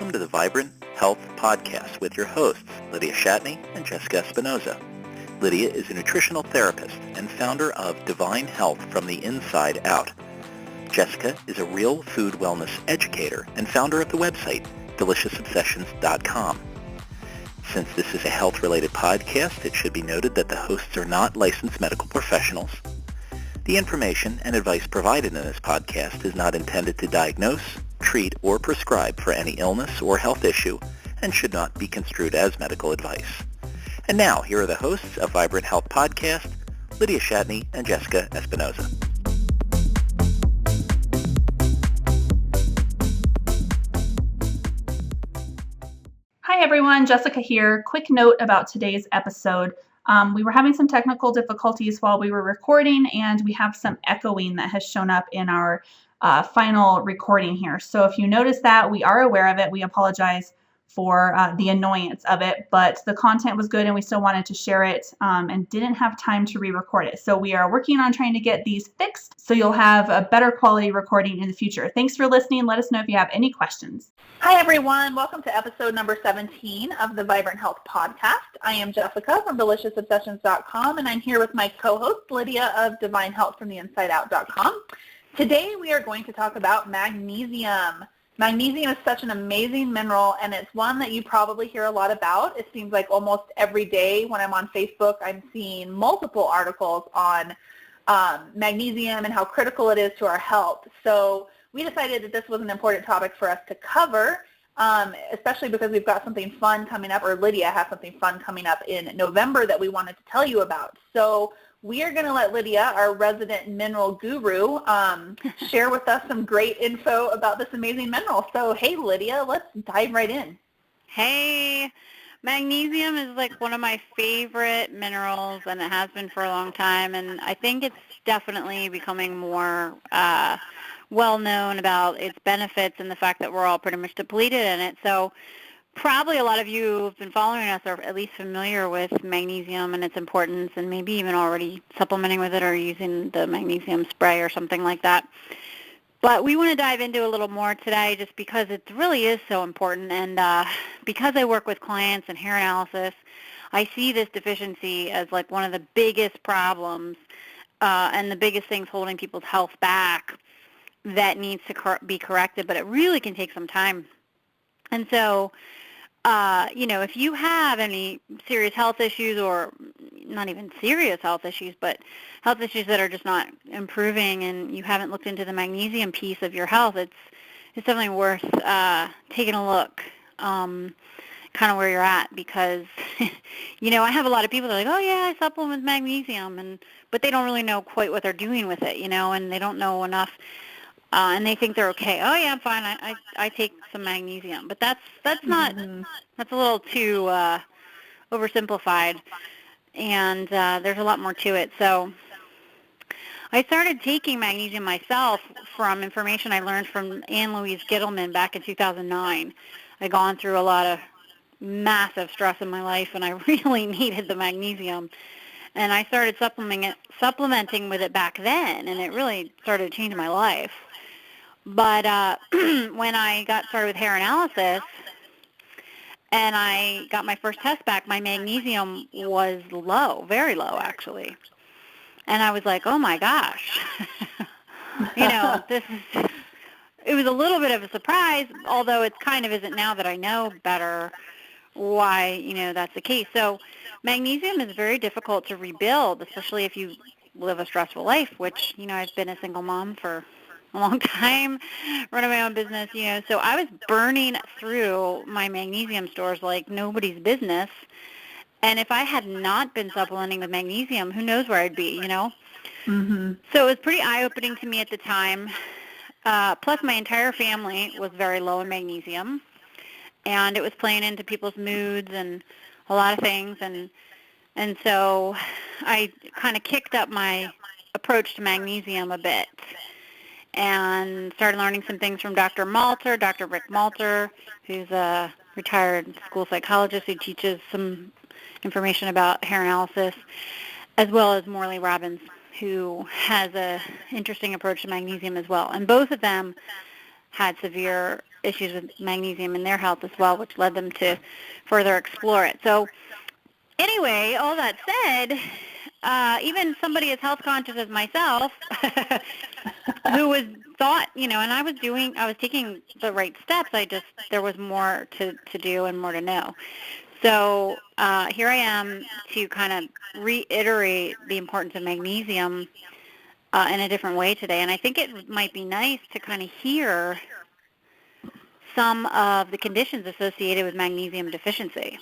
Welcome to the Vibrant Health Podcast with your hosts, Lydia Shatney and Jessica Espinoza. Lydia is a nutritional therapist and founder of Divine Health from the Inside Out. Jessica is a real food wellness educator and founder of the website, deliciousobsessions.com. Since this is a health-related podcast, it should be noted that the hosts are not licensed medical professionals. The information and advice provided in this podcast is not intended to diagnose, treat, or prescribe for any illness or health issue and should not be construed as medical advice. And now, here are the hosts of Vibrant Health Podcast, Lydia Shatney and Jessica Espinoza. Hi everyone, Jessica here. Quick note about today's episode. We were having some technical difficulties while we were recording, and we have some echoing that has shown up in our final recording here. So if you notice that, we are aware of it. We apologize for the annoyance of it, but the content was good and we still wanted to share it and didn't have time to re-record it. So we are working on trying to get these fixed so you'll have a better quality recording in the future. Thanks for listening. Let us know if you have any questions. Hi everyone, welcome to episode number 17 of the Vibrant Health Podcast. I am Jessica from deliciousobsessions.com and I'm here with my co-host Lydia of Divine Health from the Insideout.com. Today we are going to talk about magnesium. Magnesium is such an amazing mineral, and it's one that you probably hear a lot about. It seems like almost every day when I'm on Facebook, I'm seeing multiple articles on magnesium and how critical it is to our health. So we decided that this was an important topic for us to cover, especially because we've got something fun coming up, or Lydia has something fun coming up in November that we wanted to tell you about. So we are going to let Lydia, our resident mineral guru, share with us some great info about this amazing mineral. So, hey, Lydia, let's dive right in. Hey, magnesium is like one of my favorite minerals, and it has been for a long time, and I think it's definitely becoming more well-known about its benefits and the fact that we're all pretty much depleted in it. So probably a lot of you who've been following us are at least familiar with magnesium and its importance, and maybe even already supplementing with it or using the magnesium spray or something like that. But we want to dive into a little more today just because it really is so important, and because I work with clients in hair analysis, I see this deficiency as like one of the biggest problems and the biggest things holding people's health back that needs to be corrected, but it really can take some time. And so, if you have any serious health issues, or not even serious health issues, but health issues that are just not improving, and you haven't looked into the magnesium piece of your health, it's definitely worth taking a look, kind of where you're at, because, I have a lot of people that are like, oh yeah, I supplement with magnesium, but they don't really know quite what they're doing with it, and they don't know enough. And they think they're okay. Oh yeah, I'm fine. I take some magnesium, but that's not. That's a little too oversimplified, and there's a lot more to it. So I started taking magnesium myself from information I learned from Ann Louise Gittleman back in 2009. I'd gone through a lot of massive stress in my life, and I really needed the magnesium. And I started supplementing with it back then, and it really started changing my life. But when I got started with hair analysis and I got my first test back, my magnesium was low, very low actually. And I was like, oh my gosh, it was a little bit of a surprise, although it kind of isn't now that I know better why, that's the case. So magnesium is very difficult to rebuild, especially if you live a stressful life, which, I've been a single mom for a long time, running my own business, so I was burning through my magnesium stores like nobody's business. And if I had not been supplementing with magnesium, who knows where I'd be, Mm-hmm. So it was pretty eye-opening to me at the time. Plus my entire family was very low in magnesium, and it was playing into people's moods and a lot of things. And so I kind of kicked up my approach to magnesium a bit and started learning some things from Dr. Rick Malter, who's a retired school psychologist who teaches some information about hair analysis, as well as Morley Robbins, who has an interesting approach to magnesium as well. And both of them had severe issues with magnesium in their health as well, which led them to further explore it. So anyway, all that said, even somebody as health conscious as myself, who thought, and I was taking the right steps. There was more to do and more to know. So here I am to kind of reiterate the importance of magnesium in a different way today. And I think it might be nice to kind of hear some of the conditions associated with magnesium deficiency.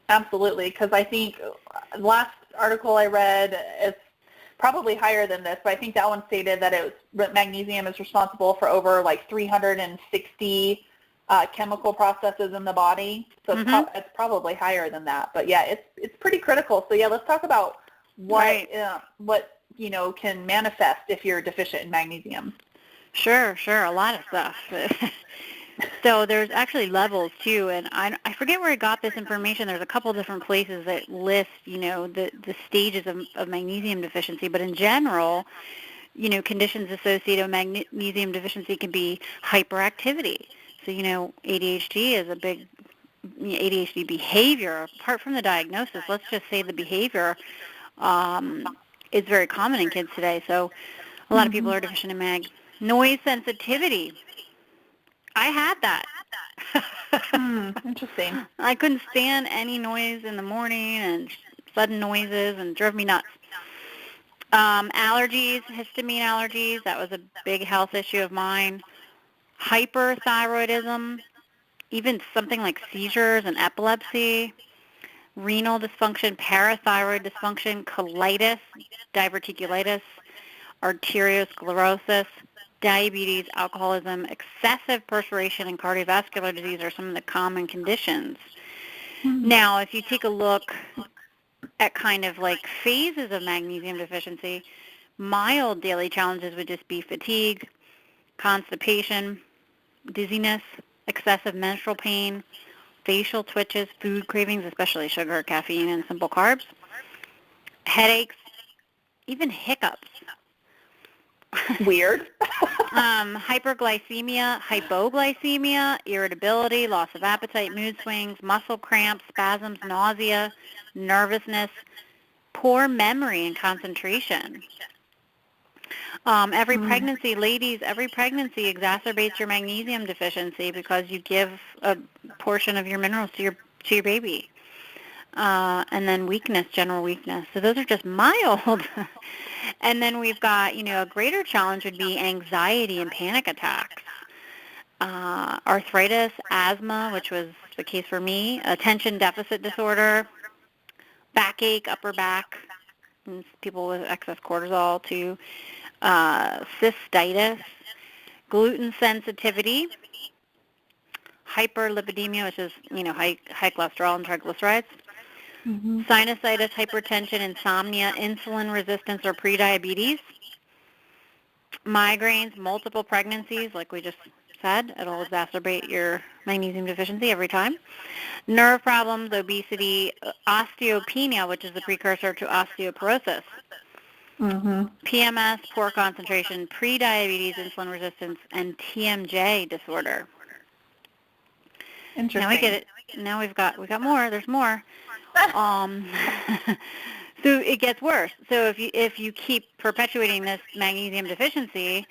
Absolutely, because I think the last article I read is probably higher than this, but I think that one stated that magnesium is responsible for over like 360 chemical processes in the body. So it's probably higher than that. But yeah, it's pretty critical. So yeah, let's talk about what can manifest if you're deficient in magnesium. Sure, a lot of stuff. So there's actually levels too, and I forget where I got this information. There's a couple different places that list, the stages of magnesium deficiency, but in general, conditions associated with magnesium deficiency can be hyperactivity. So, ADHD is a big ADHD behavior. Apart from the diagnosis, let's just say the behavior is very common in kids today. So a lot of people are deficient in mag. Noise sensitivity. I had that. Interesting. I couldn't stand any noise in the morning and sudden noises, and drove me nuts. Allergies, histamine allergies, that was a big health issue of mine. Hyperthyroidism, even something like seizures and epilepsy. Renal dysfunction, parathyroid dysfunction, colitis, diverticulitis, arteriosclerosis, diabetes, alcoholism, excessive perspiration, and cardiovascular disease are some of the common conditions. Now, if you take a look at kind of like phases of magnesium deficiency, mild daily challenges would just be fatigue, constipation, dizziness, excessive menstrual pain, facial twitches, food cravings, especially sugar, caffeine, and simple carbs, headaches, even hiccups. Weird. Hyperglycemia, hypoglycemia, irritability, loss of appetite, mood swings, muscle cramps, spasms, nausea, nervousness, poor memory and concentration. Every pregnancy exacerbates your magnesium deficiency because you give a portion of your minerals to your baby. And then weakness, general weakness. So those are just mild. And then we've got, a greater challenge would be anxiety and panic attacks. Arthritis, asthma, which was the case for me, attention deficit disorder, backache, upper back, and people with excess cortisol too, cystitis, gluten sensitivity, hyperlipidemia, which is, high cholesterol and triglycerides, sinusitis, hypertension, insomnia, insulin resistance or prediabetes, migraines, multiple pregnancies, like we just said, it'll exacerbate your magnesium deficiency every time, nerve problems, obesity, osteopenia, which is the precursor to osteoporosis, PMS, poor concentration, prediabetes, insulin resistance, and TMJ disorder. Interesting. Now we get it. Now we got more. There's more. So it gets worse. So if you keep perpetuating this magnesium deficiency,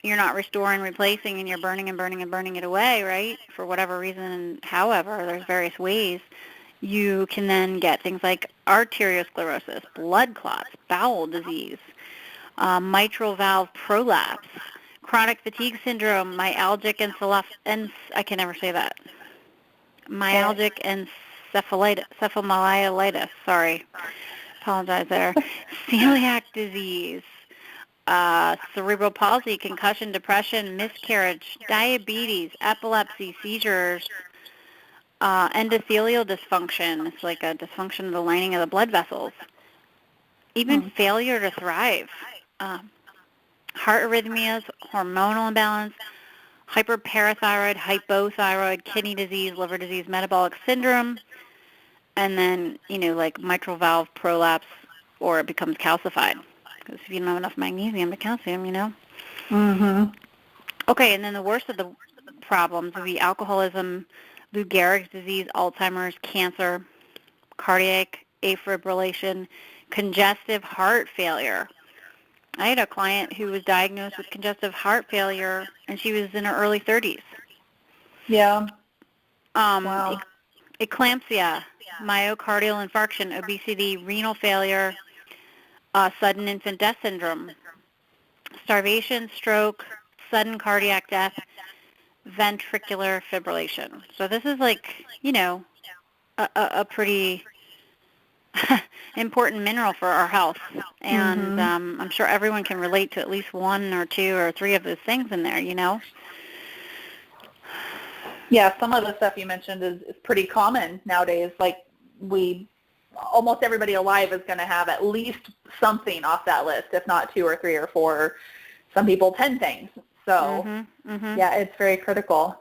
you're not restoring, replacing, and you're burning and burning and burning it away, right? For whatever reason, however, there's various ways. You can then get things like arteriosclerosis, blood clots, bowel disease, mitral valve prolapse, chronic fatigue syndrome, myalgic I can never say that. Myalgic encephalomyelitis, sorry. Apologize there. Celiac disease, cerebral palsy, concussion, depression, miscarriage, diabetes, epilepsy, seizures, endothelial dysfunction. It's like a dysfunction of the lining of the blood vessels. Even failure to thrive. Heart arrhythmias, hormonal imbalance, hyperparathyroid, hypothyroid, kidney disease, liver disease, metabolic syndrome, and then, like mitral valve prolapse, or it becomes calcified. Because if you don't have enough magnesium to calcium, Mm-hmm. Okay, and then the worst of the problems would be alcoholism, Lou Gehrig's disease, Alzheimer's, cancer, cardiac afibrillation, congestive heart failure. I had a client who was diagnosed with congestive heart failure, and she was in her early 30s. Yeah. Wow. Eclampsia, myocardial infarction, obesity, renal failure, sudden infant death syndrome, starvation, stroke, sudden cardiac death, ventricular fibrillation. So this is like, a pretty important mineral for our health. And I'm sure everyone can relate to at least one or two or three of those things in there, Yeah, some of the stuff you mentioned is pretty common nowadays. Like almost everybody alive is going to have at least something off that list, if not 2 or 3 or 4, or some people 10 things. So, yeah, it's very critical.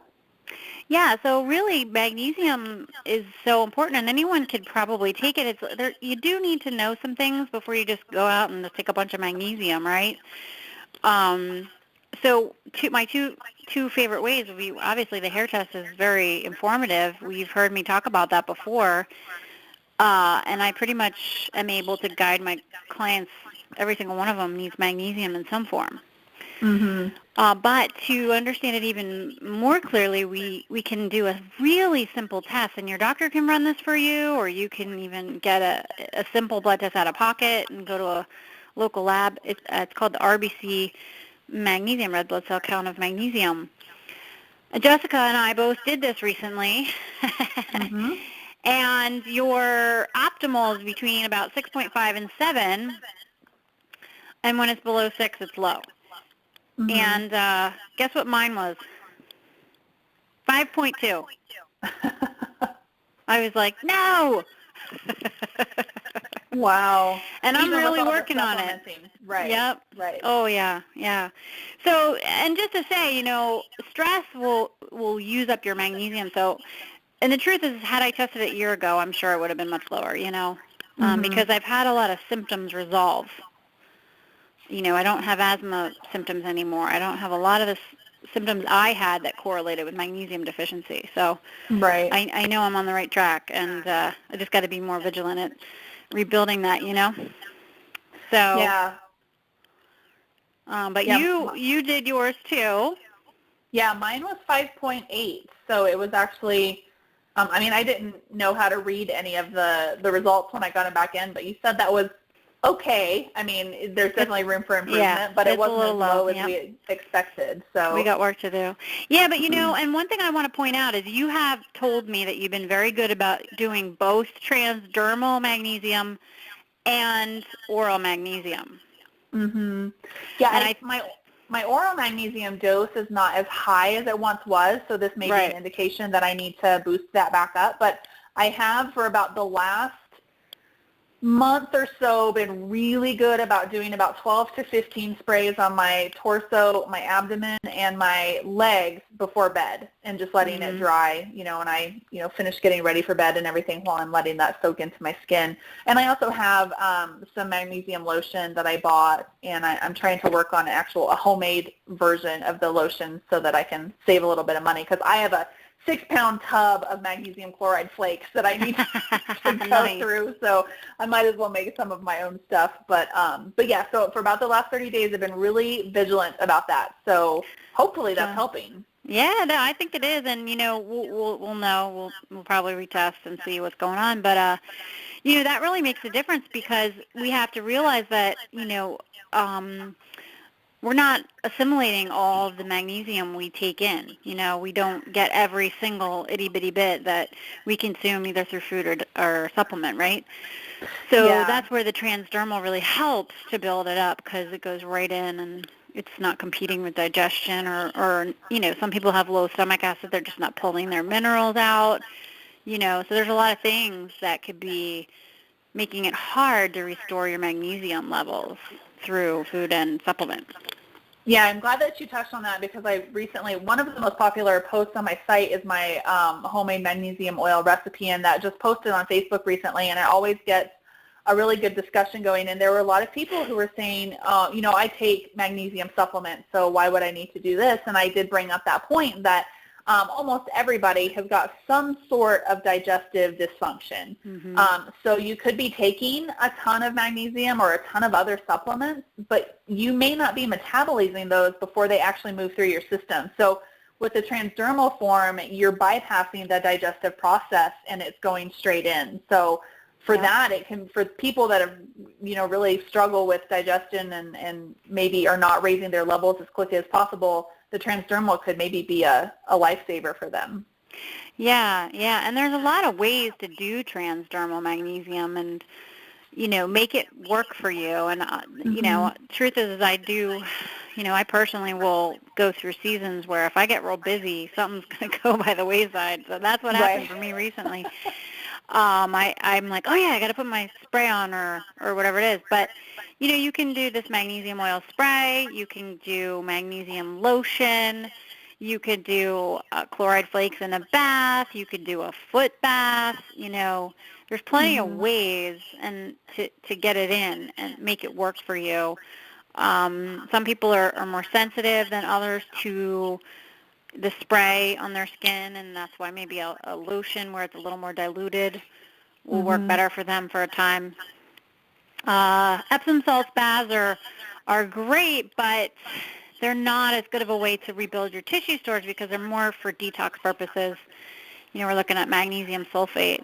Yeah, so really magnesium is so important, and anyone could probably take it. You do need to know some things before you just go out and just take a bunch of magnesium, right? So my two favorite ways would be, obviously the hair test is very informative. You've heard me talk about that before, and I pretty much am able to guide my clients. Every single one of them needs magnesium in some form. But to understand it even more clearly, we can do a really simple test, and your doctor can run this for you, or you can even get a simple blood test out of pocket and go to a local lab. It's called the RBC magnesium, red blood cell count of magnesium. Jessica and I both did this recently, and your optimal is between about 6.5 and 7, and when it's below 6, it's low. And guess what mine was? 5.2. I was like, no! Wow. And I'm really working on it. Right. Yep. Right. Oh, yeah, yeah. So, and just to say, stress will use up your magnesium. So, and the truth is, had I tested it a year ago, I'm sure it would have been much lower, because I've had a lot of symptoms resolve. I don't have asthma symptoms anymore. I don't have a lot of the symptoms I had that correlated with magnesium deficiency. So right. I know I'm on the right track, and I just got to be more vigilant at rebuilding that, So yeah. But you did yours too. Yeah, mine was 5.8. So it was actually, I didn't know how to read any of the results when I got them back in, but you said that was okay. There's definitely room for improvement, but it wasn't as low as we expected. So we got work to do. Yeah, but and one thing I want to point out is you have told me that you've been very good about doing both transdermal magnesium and oral magnesium. Yeah, and my oral magnesium dose is not as high as it once was, so this may be an indication that I need to boost that back up. But I have, for about the last month or so, been really good about doing about 12 to 15 sprays on my torso, my abdomen, and my legs before bed, and just letting it dry, and I, finish getting ready for bed and everything while I'm letting that soak into my skin. And I also have some magnesium lotion that I bought, and I'm trying to work on a homemade version of the lotion so that I can save a little bit of money, because I have a 6-pound tub of magnesium chloride flakes that I need to go through, so I might as well make some of my own stuff. But yeah, so for about the last 30 days, I've been really vigilant about that. So hopefully that's helping. Yeah, no, I think it is, and we'll know. We'll probably retest and see what's going on. But that really makes a difference, because we have to realize that we're not assimilating all of the magnesium we take in. We don't get every single itty-bitty bit that we consume either through food or supplement, right? So that's where the transdermal really helps to build it up, because it goes right in and it's not competing with digestion or some people have low stomach acid. They're just not pulling their minerals out, So there's a lot of things that could be making it hard to restore your magnesium levels through food and supplements. Yeah, I'm glad that you touched on that, because I recently, one of the most popular posts on my site is my homemade magnesium oil recipe, and that just posted on Facebook recently, and it always gets a really good discussion going. And there were a lot of people who were saying, I take magnesium supplements, so why would I need to do this? And I did bring up that point that almost everybody has got some sort of digestive dysfunction. So you could be taking a ton of magnesium or a ton of other supplements, but you may not be metabolizing those before they actually move through your system. So with the transdermal form, you're bypassing the digestive process and it's going straight in. So for that, it can, for people that have, really struggle with digestion and maybe are not raising their levels as quickly as possible, the transdermal could maybe be a lifesaver for them. Yeah, and there's a lot of ways to do transdermal magnesium and, make it work for you. And, truth is I do, I personally will go through seasons where if I get real busy, something's going to go by the wayside. So that's what happened for me recently. I'm like, oh, yeah, I got to put my spray on or whatever it is. But, you can do this magnesium oil spray. You can do magnesium lotion. You could do chloride flakes in a bath. You could do a foot bath. There's plenty of ways and to get it in and make it work for you. Some people are more sensitive than others to the spray on their skin, and that's why maybe a lotion where it's a little more diluted will work better for them for a time. Epsom salt baths are great, but they're not as good of a way to rebuild your tissue stores because they're more for detox purposes. We're looking at magnesium sulfate,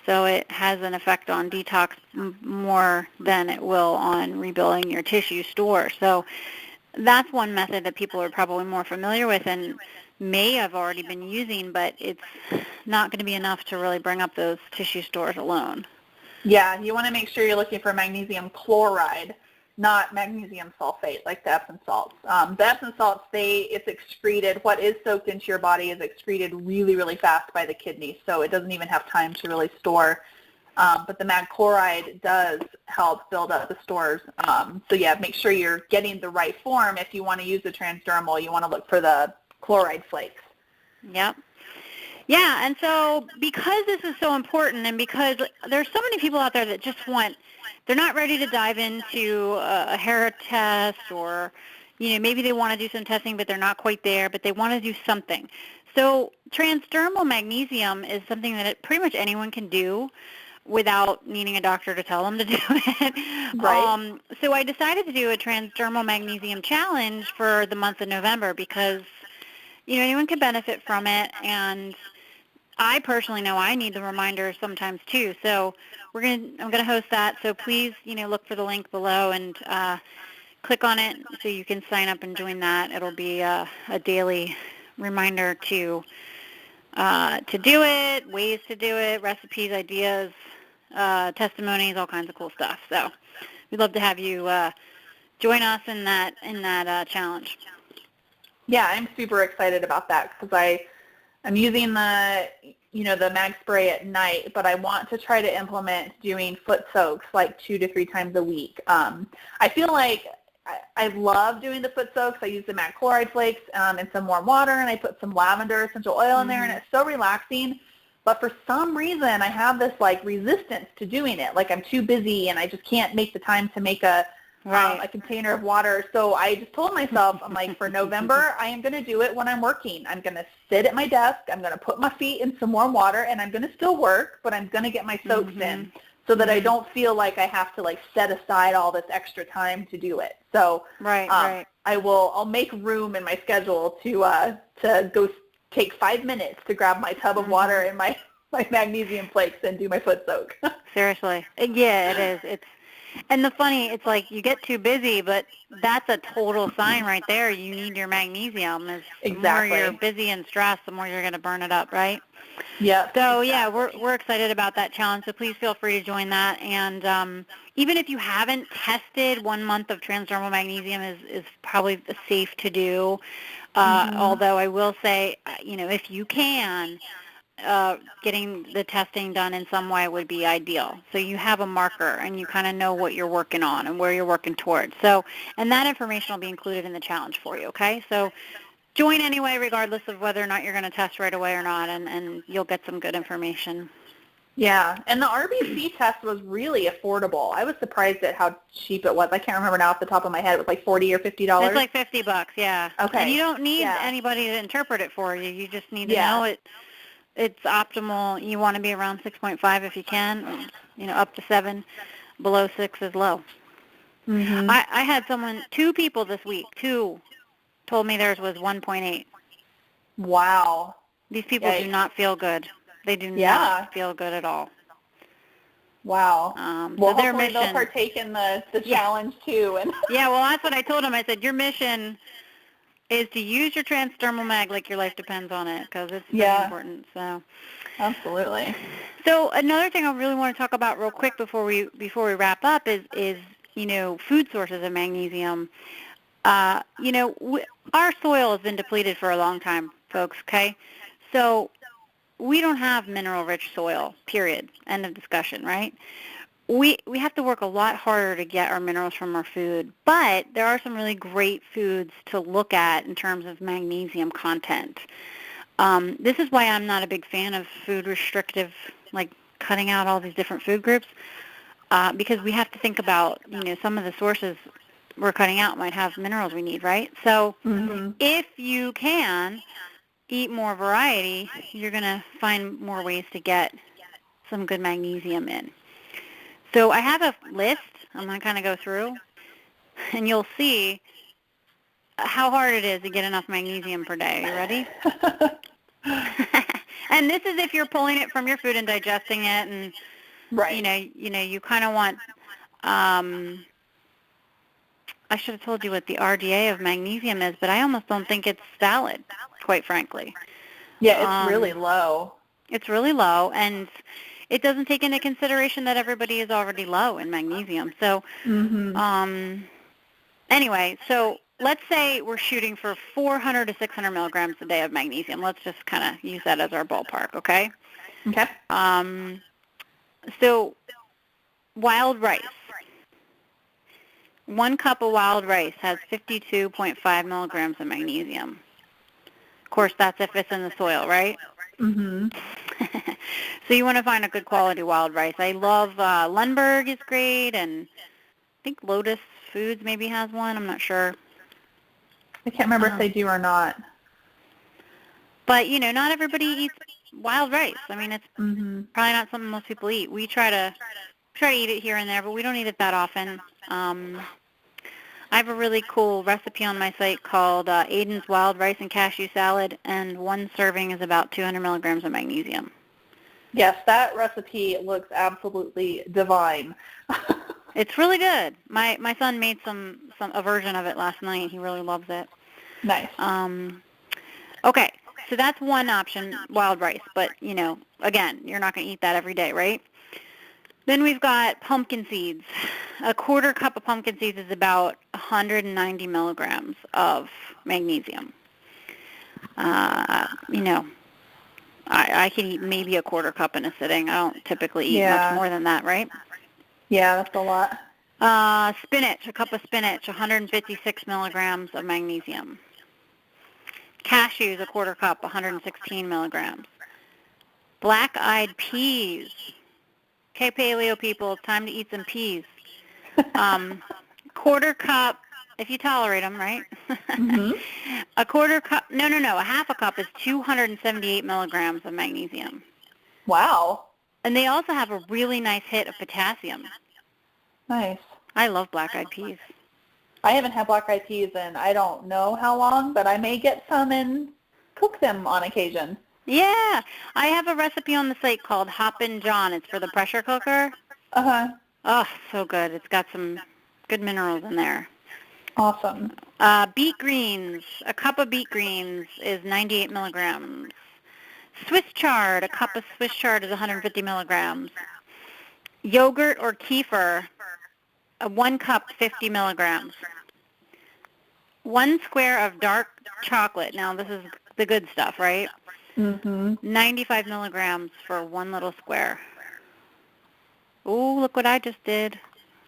so it has an effect on detox more than it will on rebuilding your tissue store. So that's one method that people are probably more familiar with and may have already been using, but it's not going to be enough to really bring up those tissue stores alone. Yeah, you want to make sure you're looking for magnesium chloride, not magnesium sulfate like the Epsom salts. The Epsom salts, it's excreted. What is soaked into your body is excreted really, really fast by the kidneys, so it doesn't even have time to really store. But the mag chloride does help build up the stores. So yeah, make sure you're getting the right form. If you want to use the transdermal, you want to look for the chloride flakes. Yep. Yeah, and so because this is so important and because there's so many people out there that just they're not ready to dive into a hair test or, maybe they want to do some testing but they're not quite there, but they want to do something. So transdermal magnesium is something that pretty much anyone can do without needing a doctor to tell them to do it. Right. So I decided to do a transdermal magnesium challenge for the month of November because, anyone can benefit from it, and I personally know I need the reminder sometimes too. So I'm going to host that. So please, look for the link below and click on it so you can sign up and join that. It'll be a daily reminder to do it, ways to do it, recipes, ideas, testimonies, all kinds of cool stuff. So we'd love to have you join us in that challenge. Yeah, I'm super excited about that because I'm using the mag spray at night, but I want to try to implement doing foot soaks like 2 to 3 times a week. I feel like I love doing the foot soaks. I use the mag chloride flakes in some warm water, and I put some lavender essential oil in there, and it's so relaxing. But for some reason, I have this resistance to doing it. I'm too busy, and I just can't make the time to make a container of water. So I just told myself, I'm like, for November, I am going to do it when I'm working. I'm going to sit at my desk. I'm going to put my feet in some warm water, and I'm going to still work, but I'm going to get my soaks in so that I don't feel like I have to set aside all this extra time to do it. So I'll make room in my schedule to go take 5 minutes to grab my tub of water and my magnesium flakes and do my foot soak. Seriously. Yeah, it is. And it's like you get too busy, but that's a total sign right there. You need your magnesium. The more you're busy and stressed, the more you're going to burn it up, right? Yeah. So, yeah, we're excited about that challenge, so please feel free to join that. And even if you haven't tested, 1 month of transdermal magnesium is probably safe to do. Although I will say, if you can, getting the testing done in some way would be ideal. So you have a marker and you kind of know what you're working on and where you're working towards. So, and that information will be included in the challenge for you, okay? So join anyway, regardless of whether or not you're going to test right away or not, and you'll get some good information. Yeah, and the RBC test was really affordable. I was surprised at how cheap it was. I can't remember now off the top of my head. It was like $40 or $50. It's like $50, yeah. Okay. And you don't need anybody to interpret it for you. You just need to know it's optimal. You want to be around 6.5 if you can, up to 7. Below 6 is low. Mm-hmm. I had two people this week, told me theirs was 1.8. Wow. These people do not feel good. They do not feel good at all. Wow. Well, so hopefully they'll partake in the challenge too. And yeah, well, that's what I told them. I said, your mission is to use your transdermal mag like your life depends on it, because it's very important. So absolutely. So another thing I really want to talk about real quick before we wrap up is food sources of magnesium. Our soil has been depleted for a long time, folks. Okay, so we don't have mineral-rich soil. Period. End of discussion. Right? We have to work a lot harder to get our minerals from our food, but there are some really great foods to look at in terms of magnesium content. This is why I'm not a big fan of food restrictive, like cutting out all these different food groups, because we have to think about, some of the sources we're cutting out might have minerals we need, right? So if you can eat more variety, you're going to find more ways to get some good magnesium in. So I have a list I'm going to kind of go through, and you'll see how hard it is to get enough magnesium per day. You ready? And this is if you're pulling it from your food and digesting it, and you kind of want. I should have told you what the RDA of magnesium is, but I almost don't think it's valid, quite frankly. Yeah, it's really low. It's really low, and it doesn't take into consideration that everybody is already low in magnesium. So, anyway, so let's say we're shooting for 400 to 600 milligrams a day of magnesium. Let's just kind of use that as our ballpark, okay? Okay. So wild rice. 1 cup of wild rice has 52.5 milligrams of magnesium. Of course, that's if it's in the soil, right? Mm-hmm. So you want to find a good quality wild rice. I love Lundberg is great, and I think Lotus Foods maybe has one. I'm not sure. I can't remember if they do or not. But, not everybody eats wild rice. I mean, it's probably not something most people eat. We try to eat it here and there, but we don't eat it that often. I have a really cool recipe on my site called Aiden's Wild Rice and Cashew Salad, and 1 serving is about 200 milligrams of magnesium. Yes, that recipe looks absolutely divine. It's really good. My son made a version of it last night. He really loves it. Nice. Okay, so that's one option, wild rice. But, again, you're not going to eat that every day, right? Then we've got pumpkin seeds. A 1/4 cup of pumpkin seeds is about 190 milligrams of magnesium. I can eat maybe a 1/4 cup in a sitting. I don't typically eat much more than that, right? Yeah, that's a lot. Spinach, a cup of spinach, 156 milligrams of magnesium. Cashews, a 1/4 cup, 116 milligrams. Black-eyed peas. Okay, paleo people, it's time to eat some peas. 1/4 cup, if you tolerate them, right? A 1/4 cup, no, a 1/2 cup is 278 milligrams of magnesium. Wow. And they also have a really nice hit of potassium. Nice. I love black-eyed peas. I haven't had black-eyed peas in I don't know how long, but I may get some and cook them on occasion. Yeah, I have a recipe on the site called Hoppin' John. It's for the pressure cooker. Uh-huh. Oh, so good. It's got some good minerals in there. Awesome. Beet greens. A cup of beet greens is 98 milligrams. Swiss chard. A cup of Swiss chard is 150 milligrams. Yogurt or kefir. 1 cup, 50 milligrams. 1 square of dark chocolate. Now, this is the good stuff, right? 95 milligrams for 1 little square. Oh, look what I just did.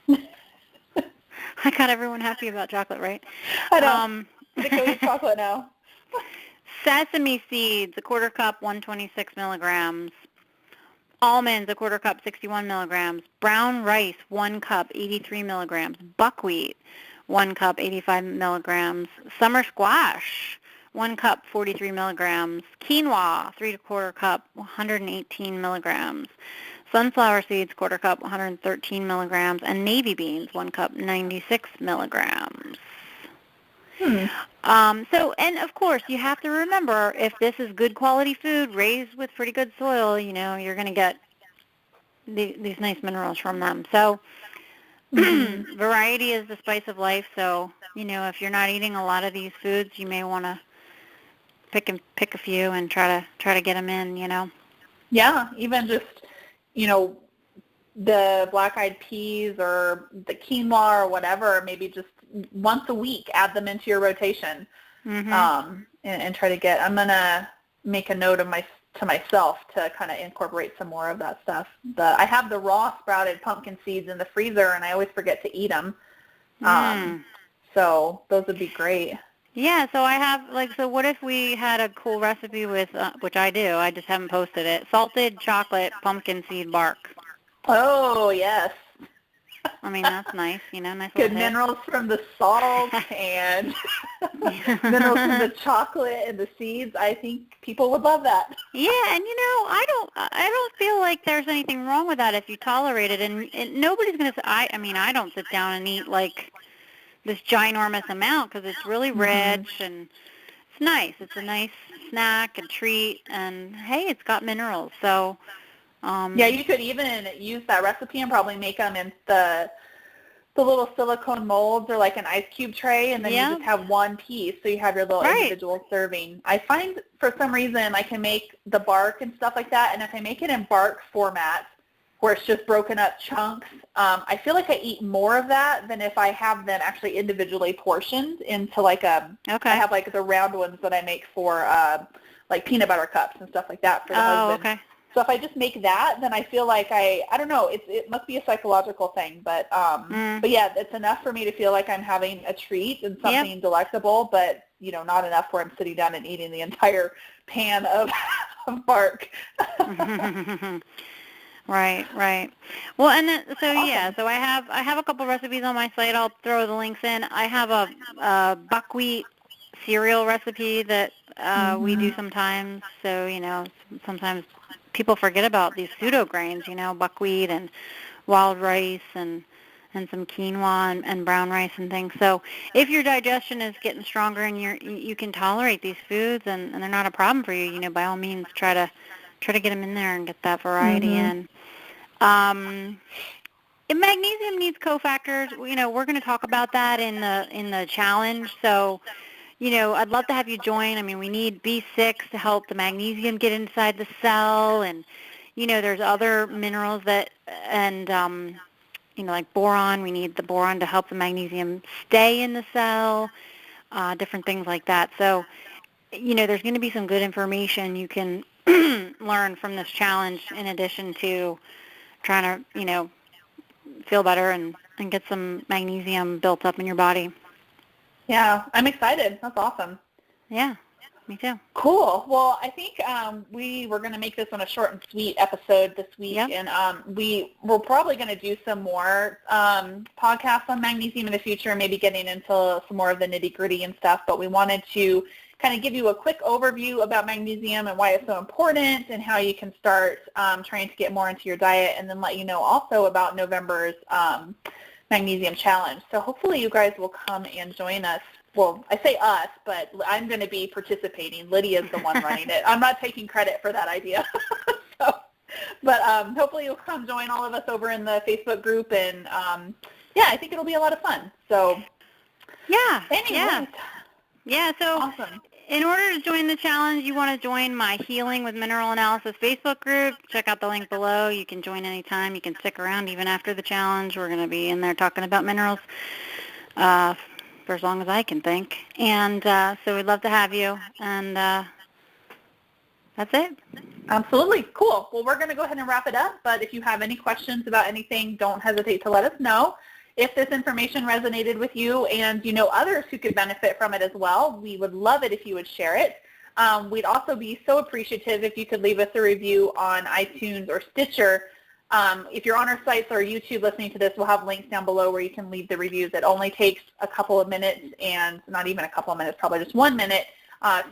I got everyone happy about chocolate, right? I know. I can eat chocolate now. Sesame seeds, a 1/4 cup, 126 milligrams. Almonds, a quarter cup, 61 milligrams. Brown rice, 1 cup, 83 milligrams. Buckwheat, 1 cup, 85 milligrams. Summer squash, 1 cup, 43 milligrams. Quinoa, 3/4 cup, 118 milligrams. Sunflower seeds, quarter cup, 113 milligrams. And navy beans, 1 cup, 96 milligrams. And of course, you have to remember, if this is good quality food raised with pretty good soil, you're going to get these nice minerals from them. So variety is the spice of life. So, if you're not eating a lot of these foods, you may want to pick a few and try to get them in, Yeah, even just, the black-eyed peas or the quinoa or whatever, maybe just once a week, add them into your rotation, and try to get. I'm gonna make a note of myself to kind of incorporate some more of that stuff. I have the raw sprouted pumpkin seeds in the freezer, and I always forget to eat them. So those would be great. Yeah, so I have, so what if we had a cool recipe with, which I do, I just haven't posted it, salted chocolate pumpkin seed bark. Oh, yes. I mean, that's nice, nice Good little minerals from the salt and minerals from the chocolate and the seeds. I think people would love that. Yeah, and I don't feel like there's anything wrong with that if you tolerate it, and nobody's going to say, I don't sit down and eat this ginormous amount because it's really rich and it's nice. It's a nice snack and treat, and hey, it's got minerals. So yeah, you could even use that recipe and probably make them in the little silicone molds or like an ice cube tray, and then you just have one piece, so you have your little individual serving. I find for some reason I can make the bark and stuff like that, and if I make it in bark format where it's just broken up chunks, I feel like I eat more of that than if I have them actually individually portioned into I have the round ones that I make for like peanut butter cups and stuff like that for the husband. Okay. So if I just make that, then I feel like I don't know, it must be a psychological thing, but yeah, it's enough for me to feel like I'm having a treat and something delectable, but not enough where I'm sitting down and eating the entire pan of bark. Right. Well, and then, so Awesome. yeah, so I have a couple recipes on my site. I'll throw the links in. I have a buckwheat cereal recipe that we do sometimes. So sometimes people forget about these pseudo grains. Buckwheat and wild rice and some quinoa and brown rice and things. So if your digestion is getting stronger and you can tolerate these foods and they're not a problem for you, by all means try to get them in there and get that variety in. Magnesium needs cofactors. We're going to talk about that in the challenge. So, I'd love to have you join. I mean, we need B6 to help the magnesium get inside the cell, and there's other minerals like boron. We need the boron to help the magnesium stay in the cell. Different things like that. So, there's going to be some good information you can learn from this challenge in addition to trying to, feel better and get some magnesium built up in your body. Yeah, I'm excited. That's awesome. Yeah, me too. Cool. Well, I think we were going to make this one a short and sweet episode this week, and we're probably going to do some more podcasts on magnesium in the future, maybe getting into some more of the nitty-gritty and stuff, but we wanted to kind of give you a quick overview about magnesium and why it's so important and how you can start trying to get more into your diet, and then let you know also about November's magnesium challenge. So hopefully you guys will come and join us. Well, I say us, but I'm going to be participating. Lydia's the one running it. I'm not taking credit for that idea. But hopefully you'll come join all of us over in the Facebook group, and I think it'll be a lot of fun. So anyways. Yeah, so awesome. In order to join the challenge, you want to join my Healing with Mineral Analysis Facebook group. Check out the link below. You can join anytime. You can stick around even after the challenge. We're going to be in there talking about minerals for as long as I can think. And so we'd love to have you. And that's it. Absolutely. Cool. Well, we're going to go ahead and wrap it up. But if you have any questions about anything, don't hesitate to let us know. If this information resonated with you and you know others who could benefit from it as well, we would love it if you would share it. We'd also be so appreciative if you could leave us a review on iTunes or Stitcher. If you're on our sites or YouTube listening to this, we'll have links down below where you can leave the reviews. It only takes a couple of minutes, and not even a couple of minutes, probably just 1 minute.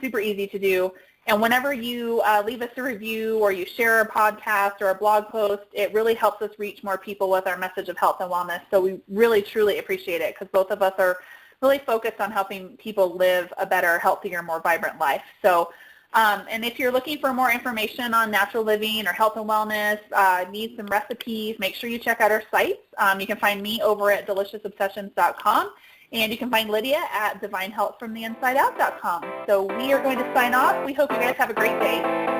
Super easy to do. And whenever you leave us a review or you share a podcast or a blog post, it really helps us reach more people with our message of health and wellness. So we really, truly appreciate it, because both of us are really focused on helping people live a better, healthier, more vibrant life. So, and if you're looking for more information on natural living or health and wellness, need some recipes, make sure you check out our sites. You can find me over at deliciousobsessions.com. And you can find Lydia at divinehealthfromtheinsideout.com. So we are going to sign off. We hope you guys have a great day.